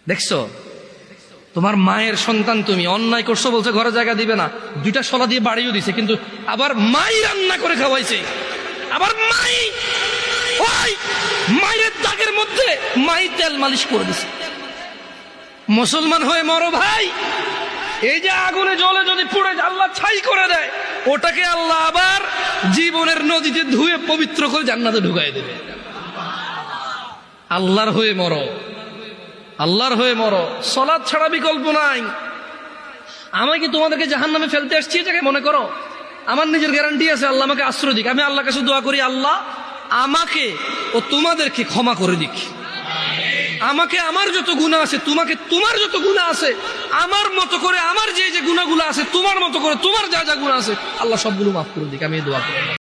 দেখছো, তোমার মায়ের সন্তান তুমি, অন্যায় করছো বলছে ঘরে জায়গা দিবে না, 2টা শলা দিয়ে বাড়িও দিছে, কিন্তু আবার মাই রান্না করে খাওয়াইছে, আবার মাই ওই মায়ের দাগের মধ্যে মাই তেল মালিশ করে দিছে। মুসলমান হয়ে মরো ভাই। এই যে আগুনে জ্বলে যদি পুড়ে আল্লাহ ছাই করে দেয়, ওটাকে আল্লাহ আবার জীবনের নদীতে ধুয়ে পবিত্র করে জান্নাতে ঢুকাই দেবে। আল্লাহর হয়ে মরো, আল্লাহর হয়ে মরো, সালাত ছাড়া বিকল্প নাই। আমি কি তোমাদেরকে জাহান্নামে ফেলতে আসছি এটাকে মনে করো? আমার নিজের গ্যারান্টি আছে, আল্লাহ আমাকে আশ্রয় দিক। আমি আল্লাহর কাছে দোয়া করি, আল্লাহ আমাকে ও তোমাদেরকে ক্ষমা করে দিক। আমাকে আমার যত গুনাহ আছে, তোমাকে তোমার যত গুনাহ আছে, আমার মতো করে আমার যে যে গুনাহগুলো আছে, তোমার মতো করে তোমার যা যা গুনাহ আছে, আল্লাহ সবগুলো মাফ করে দিক। আমি এই দোয়া করি।